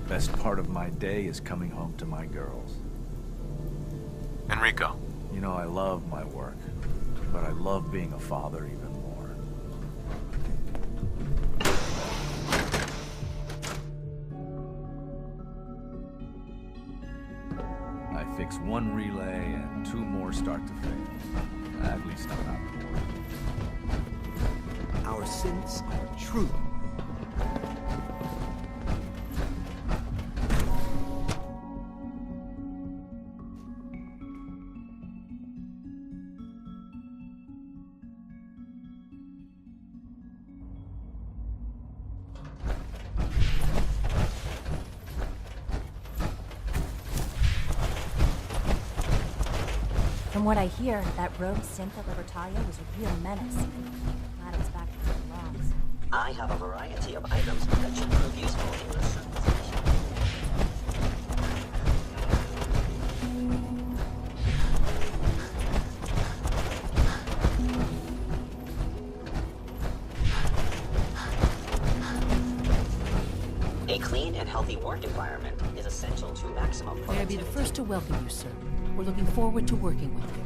Best part of my day is coming home to my girls. Enrico. You know, I love my work, but I love being a father even more. I fix one relay and 2 more start to fail. At least I'm not bored. Our synths are true. From what I hear, that rogue synth at Libertalia was a real menace. Glad it's back to where it belongs. I have a variety of items that should prove useful in this situation. A clean and healthy work environment is essential to maximum May I productivity. be the first to welcome you, sir. We're looking forward to working with you.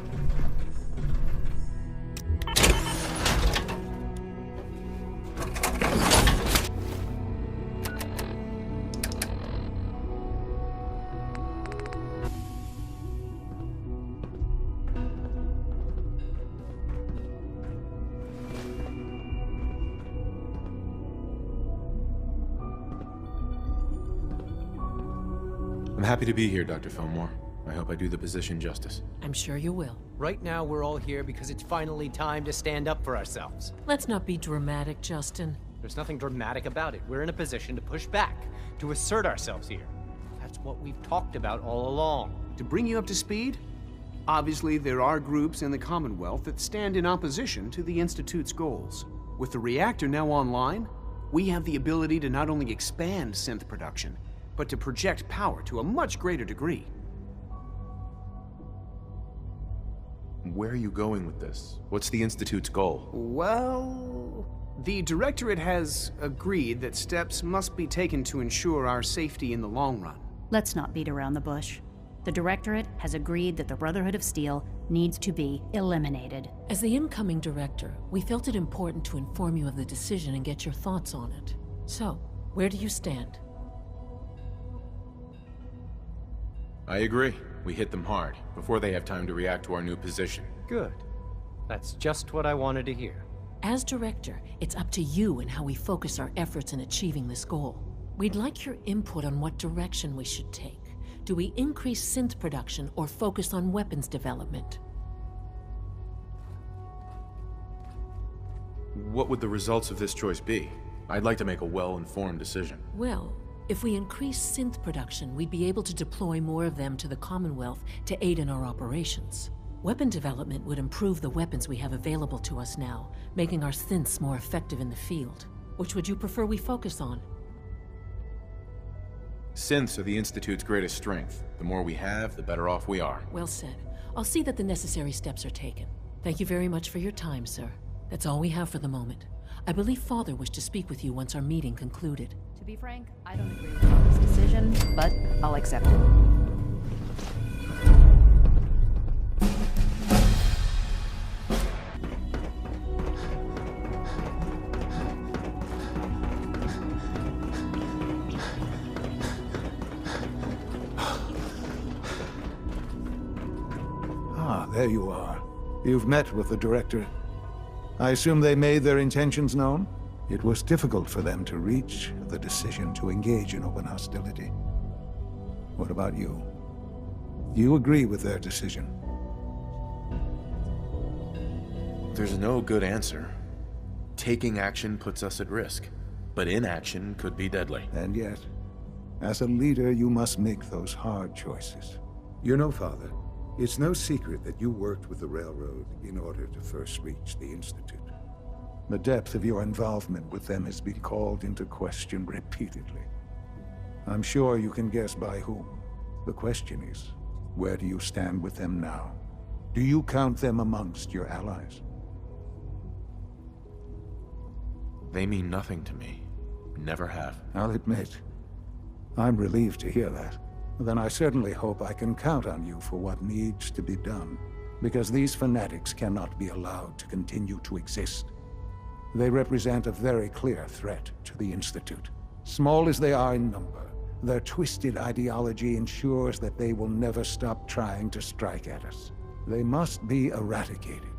I'm happy to be here, Dr. Fillmore. I hope I do the position justice. I'm sure you will. Right now, we're all here because it's finally time to stand up for ourselves. Let's not be dramatic, Justin. There's nothing dramatic about it. We're in a position to push back, to assert ourselves here. That's what we've talked about all along. To bring you up to speed, obviously there are groups in the Commonwealth that stand in opposition to the Institute's goals. With the reactor now online, we have the ability to not only expand synth production, but to project power to a much greater degree. Where are you going with this? What's the Institute's goal? Well, the Directorate has agreed that steps must be taken to ensure our safety in the long run. Let's not beat around the bush. The Directorate has agreed that the Brotherhood of Steel needs to be eliminated. As the incoming director, we felt it important to inform you of the decision and get your thoughts on it. So, where do you stand? I agree. We hit them hard, before they have time to react to our new position. Good. That's just what I wanted to hear. As director, it's up to you and how we focus our efforts in achieving this goal. We'd like your input on what direction we should take. Do we increase synth production or focus on weapons development? What would the results of this choice be? I'd like to make a well-informed decision. Well, if we increase synth production, we'd be able to deploy more of them to the Commonwealth to aid in our operations. Weapon development would improve the weapons we have available to us now, making our synths more effective in the field. Which would you prefer we focus on? Synths are the Institute's greatest strength. The more we have, the better off we are. Well said. I'll see that the necessary steps are taken. Thank you very much for your time, sir. That's all we have for the moment. I believe Father wished to speak with you once our meeting concluded. To be frank, I don't agree with Father's decision, but I'll accept it. Ah, there you are. You've met with the Director. I assume they made their intentions known? It was difficult for them to reach the decision to engage in open hostility. What about you? Do you agree with their decision? There's no good answer. Taking action puts us at risk, but inaction could be deadly. And yet, as a leader, you must make those hard choices. You know, Father, it's no secret that you worked with the Railroad in order to first reach the Institute. The depth of your involvement with them has been called into question repeatedly. I'm sure you can guess by whom. The question is, where do you stand with them now? Do you count them amongst your allies? They mean nothing to me. Never have. I'll admit, I'm relieved to hear that. Then I certainly hope I can count on you for what needs to be done, because these fanatics cannot be allowed to continue to exist. They represent a very clear threat to the Institute. Small as they are in number, their twisted ideology ensures that they will never stop trying to strike at us. They must be eradicated.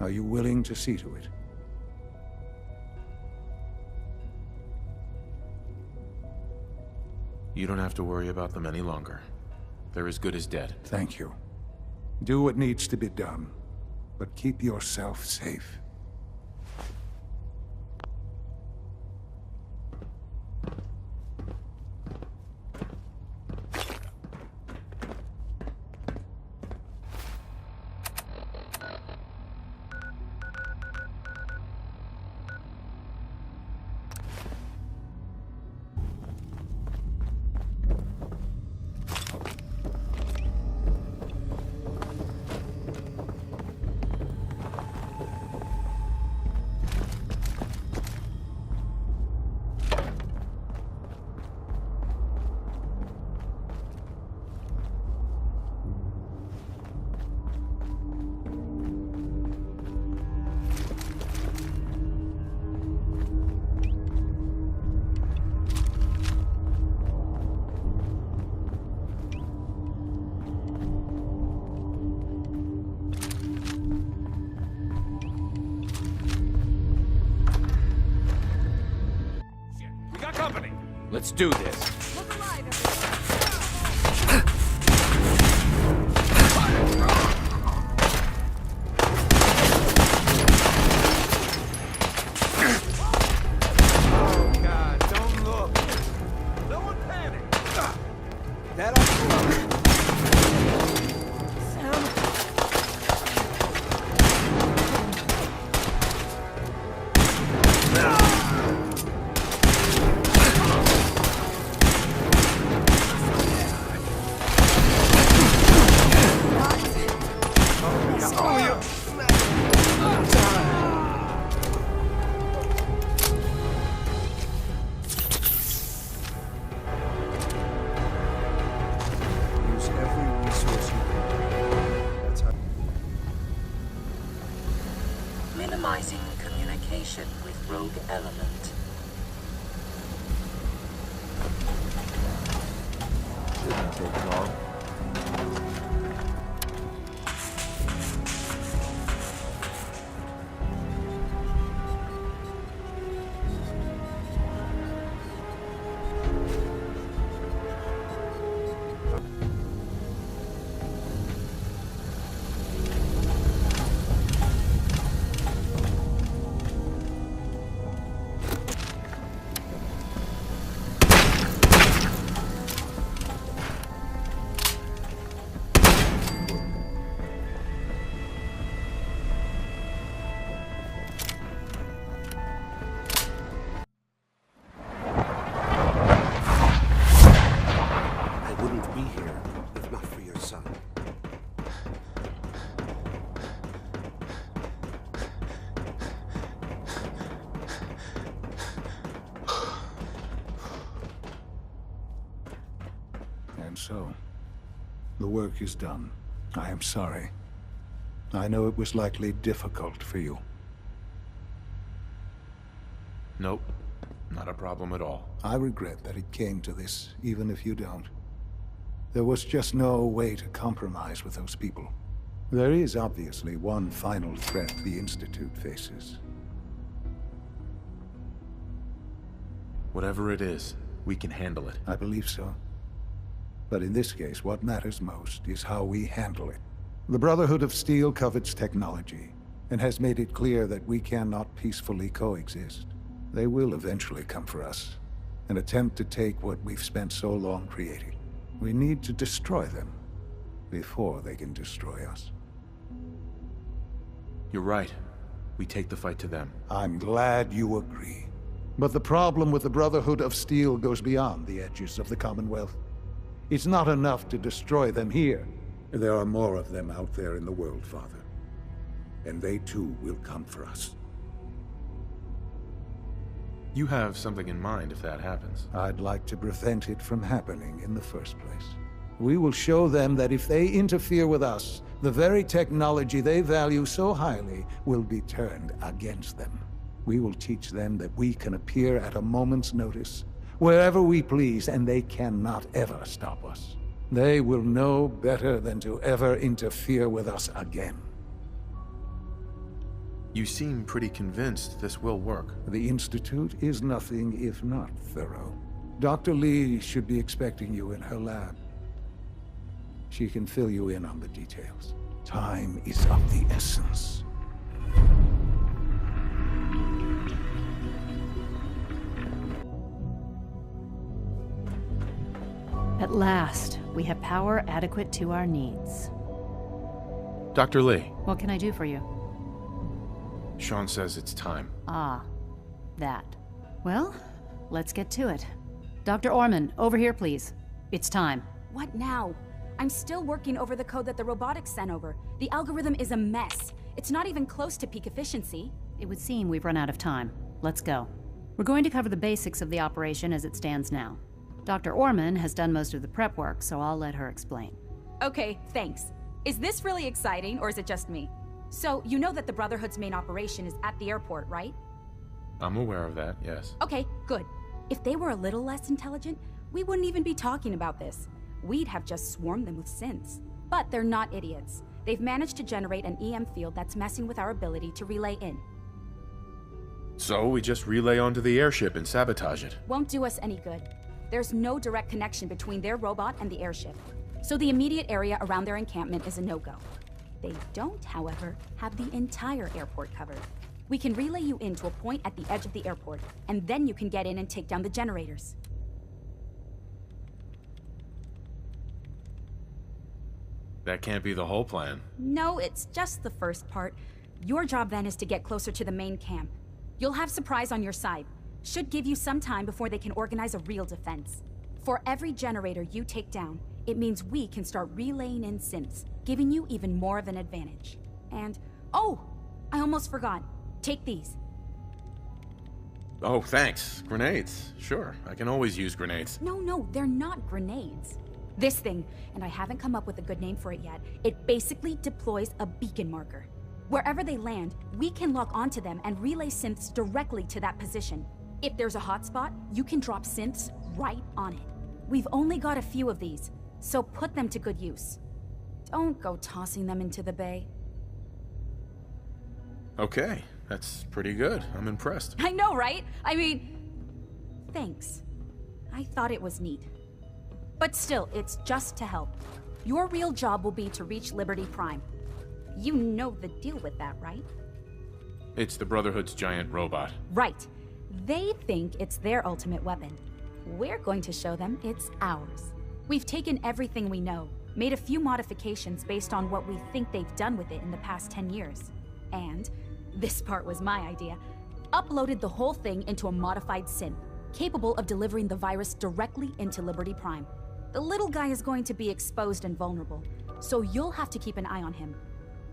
Are you willing to see to it? You don't have to worry about them any longer. They're as good as dead. Thank you. Do what needs to be done, but keep yourself safe. Let's do this. Oh, God, don't look. No one panic. That Minimizing communication with rogue element. Didn't take long. And so, the work is done. I am sorry. I know it was likely difficult for you. Nope. Not a problem at all. I regret that it came to this, even if you don't. There was just no way to compromise with those people. There is obviously one final threat the Institute faces. Whatever it is, we can handle it. I believe so. But in this case, what matters most is how we handle it. The Brotherhood of Steel covets technology, and has made it clear that we cannot peacefully coexist. They will eventually come for us, and attempt to take what we've spent so long creating. We need to destroy them, before they can destroy us. You're right. We take the fight to them. I'm glad you agree. But the problem with the Brotherhood of Steel goes beyond the edges of the Commonwealth. It's not enough to destroy them here. There are more of them out there in the world, Father. And they too will come for us. You have something in mind if that happens. I'd like to prevent it from happening in the first place. We will show them that if they interfere with us, the very technology they value so highly will be turned against them. We will teach them that we can appear at a moment's notice, wherever we please, and they cannot ever stop us. They will know better than to ever interfere with us again. You seem pretty convinced this will work. The Institute is nothing if not thorough. Dr. Lee should be expecting you in her lab. She can fill you in on the details. Time is of the essence. At last, we have power adequate to our needs. Dr. Lee, What can I do for you? Shaun says it's time. Ah, that. Well, let's get to it. Dr. Orman, over here, please. It's time. What now? I'm still working over the code that the robotics sent over. The algorithm is a mess. It's not even close to peak efficiency. It would seem we've run out of time. Let's go. We're going to cover the basics of the operation as it stands now. Dr. Orman has done most of the prep work, so I'll let her explain. Okay, thanks. Is this really exciting, or is it just me? So, you know that the Brotherhood's main operation is at the airport, right? I'm aware of that, yes. Okay, good. If they were a little less intelligent, we wouldn't even be talking about this. We'd have just swarmed them with synths. But they're not idiots. They've managed to generate an EM field that's messing with our ability to relay in. So we just relay onto the airship and sabotage it. Won't do us any good. There's no direct connection between their robot and the airship, so the immediate area around their encampment is a no-go. They don't, however, have the entire airport covered. We can relay you in to a point at the edge of the airport, and then you can get in and take down the generators. That can't be the whole plan. No, it's just the first part. Your job then is to get closer to the main camp. You'll have Surprise on your side. Should give you some time before they can organize a real defense. For every generator you take down, it means we can start relaying in synths, giving you even more of an advantage. And, oh, I almost forgot. Take these. Oh, thanks. Grenades. Sure, I can always use grenades. No, they're not grenades. This thing, and I haven't come up with a good name for it yet, it basically deploys a beacon marker. Wherever they land, we can lock onto them and relay synths directly to that position. If there's a hotspot, you can drop synths right on it. We've only got a few of these, so put them to good use. Don't go tossing them into the bay. Okay, that's pretty good. I'm impressed. I know, right? I mean, thanks. I thought it was neat. But still, it's just to help. Your real job will be to reach Liberty Prime. You know the deal with that, right? It's the Brotherhood's giant robot. Right. They think it's their ultimate weapon. We're going to show them it's ours. We've taken everything we know, made a few modifications based on what we think they've done with it in the past 10 years. And, this part was my idea, uploaded the whole thing into a modified synth, capable of delivering the virus directly into Liberty Prime. The little guy is going to be exposed and vulnerable, so you'll have to keep an eye on him.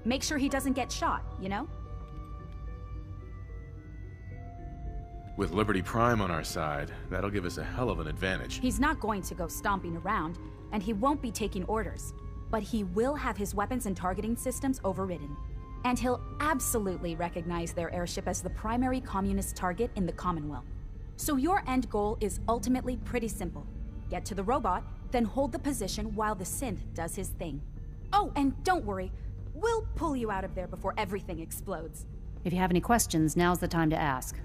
Make sure he doesn't get shot, you know? With Liberty Prime on our side, that'll give us a hell of an advantage. He's not going to go stomping around, and he won't be taking orders. But he will have his weapons and targeting systems overridden. And he'll absolutely recognize their airship as the primary communist target in the Commonwealth. So your end goal is ultimately pretty simple. Get to the robot, then hold the position while the synth does his thing. Oh, and don't worry, we'll pull you out of there before everything explodes. If you have any questions, now's the time to ask.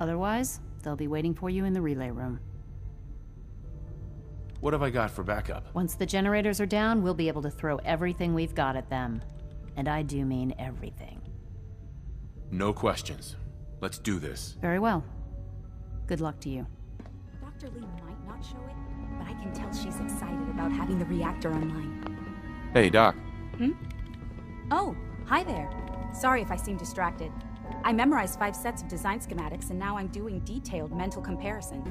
Otherwise, they'll be waiting for you in the relay room. What have I got for backup? Once the generators are down, we'll be able to throw everything we've got at them. And I do mean everything. No questions. Let's do this. Very well. Good luck to you. Dr. Lee might not show it, but I can tell she's excited about having the reactor online. Hey, Doc. Oh, hi there. Sorry if I seem distracted. I memorized 5 sets of design schematics, and now I'm doing detailed mental comparison.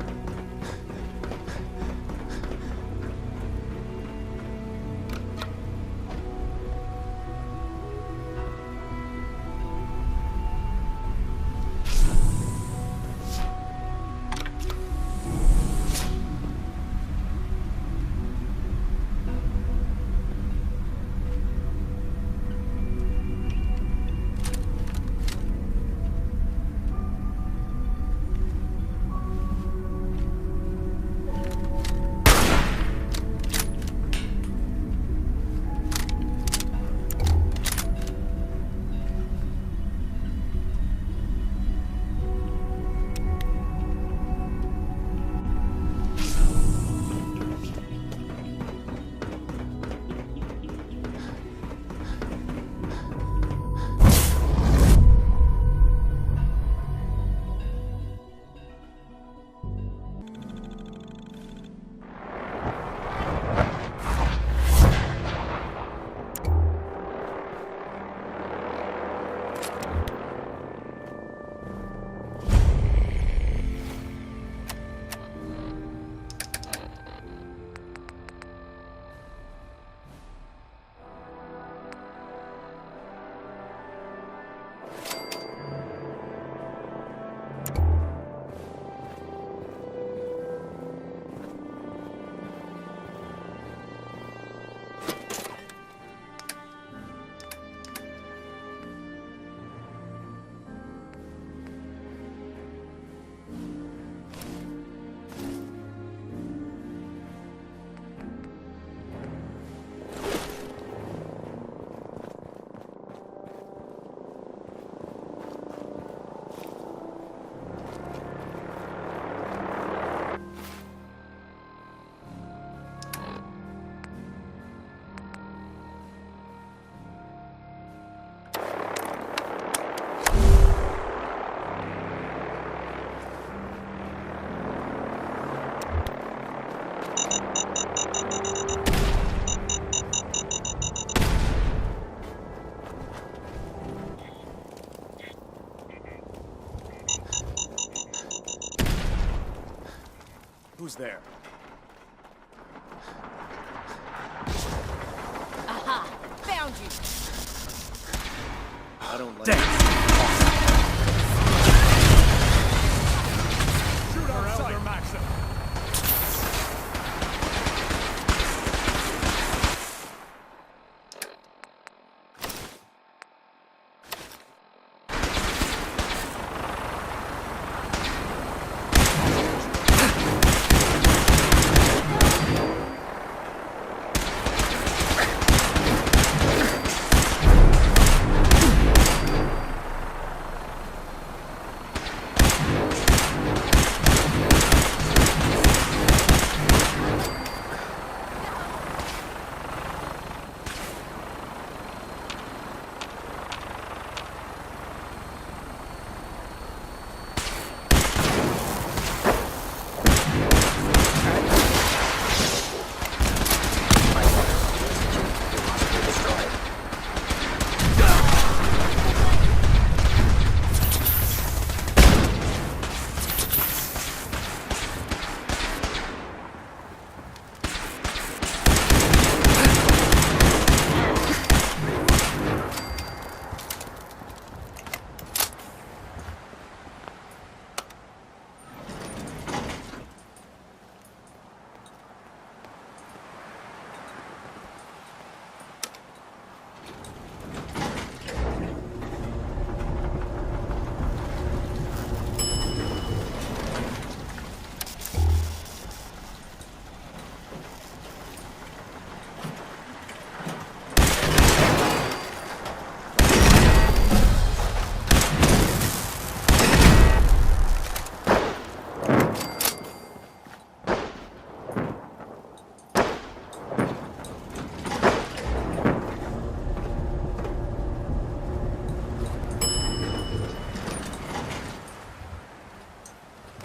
Who's there? Aha! Found you! I don't like Damn! Shoot our sight! Maxim!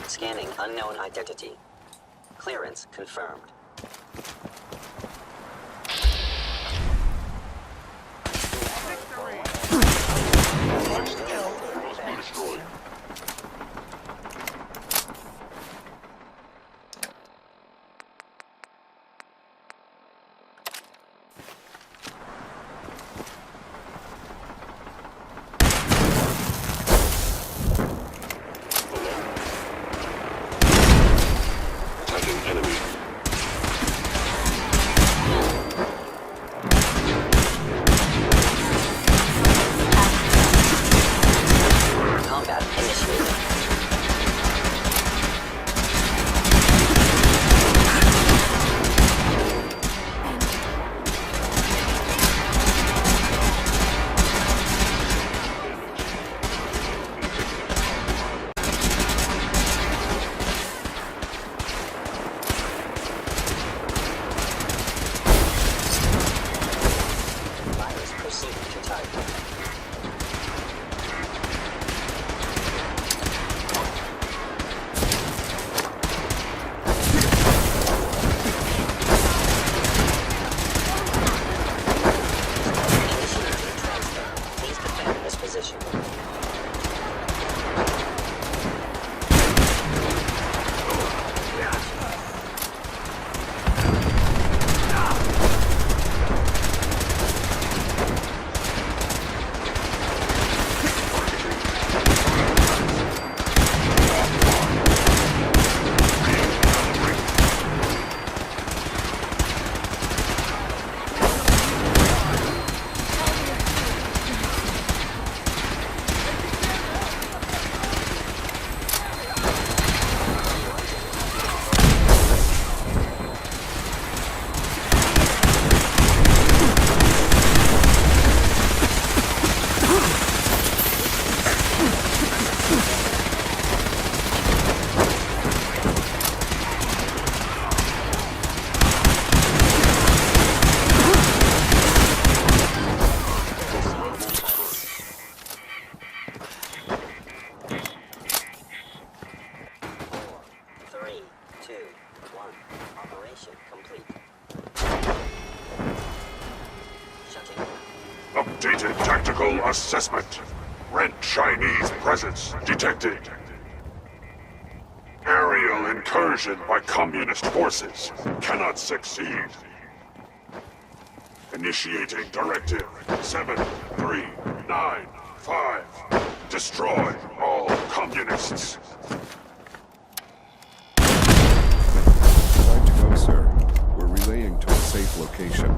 Scanning unknown identity. Clearance confirmed. Updated tactical assessment. Red Chinese presence detected. Aerial incursion by communist forces cannot succeed. Initiating Directive 7395. Destroy all communists. Time to go, sir. We're relaying to a safe location.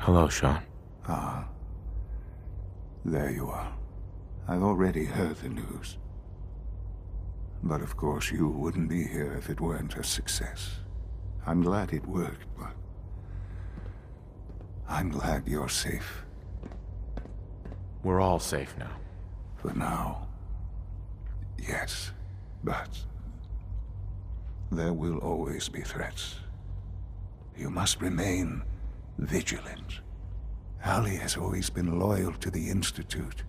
Hello, Shaun. Ah. There you are. I've already heard the news. But of course you wouldn't be here if it weren't a success. I'm glad it worked, but I'm glad you're safe. We're all safe now. For now. Yes, but there will always be threats. You must remain vigilant. Allie has always been loyal to the Institute,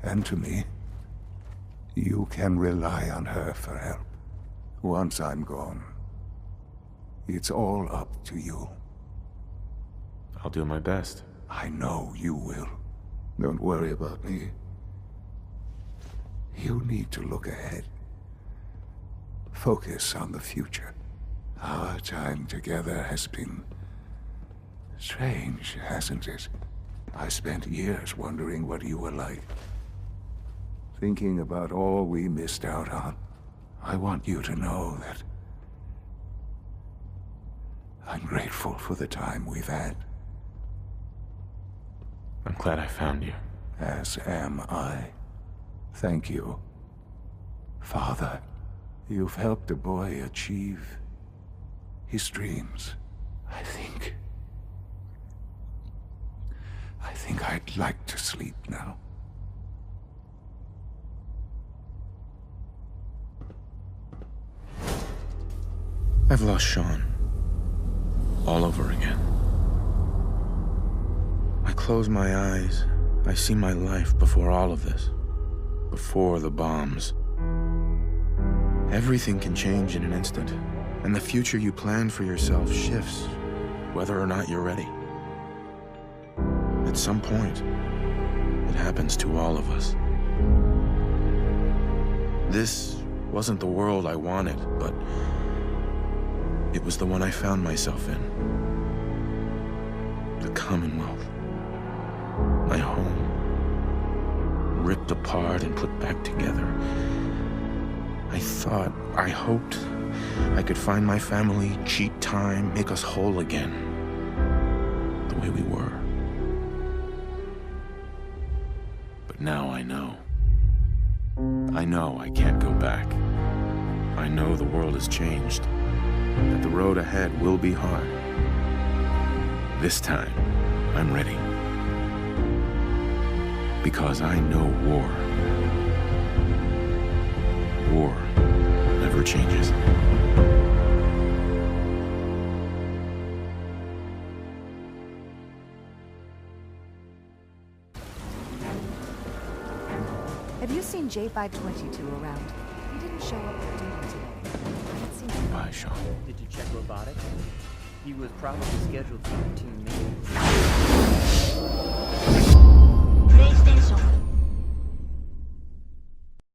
and to me. You can rely on her for help. Once I'm gone, it's all up to you. I'll do my best. I know you will. Don't worry about me. You need to look ahead. Focus on the future. Our time together has been strange, hasn't it? I spent years wondering what you were like. Thinking about all we missed out on. I want you to know that I'm grateful for the time we've had. I'm glad I found you. As am I. Thank you. Father, you've helped a boy achieve his dreams. I think I'd like to sleep now. I've lost Shaun. All over again. I close my eyes. I see my life before all of this. Before the bombs. Everything can change in an instant, and the future you plan for yourself shifts, whether or not you're ready. At some point, it happens to all of us. This wasn't the world I wanted, but it was the one I found myself in. The Commonwealth. My home. Ripped apart and put back together. I hoped I could find my family, cheat time, make us whole again. The way we were. But now I know. I know I can't go back. I know the world has changed. That the road ahead will be hard. This time, I'm ready. Because I know war. War never changes. Have you seen J522 around? He didn't show up at duty today. I haven't seen him. Bye, Shaun. Did you check robotics? He was probably scheduled for 15 minutes.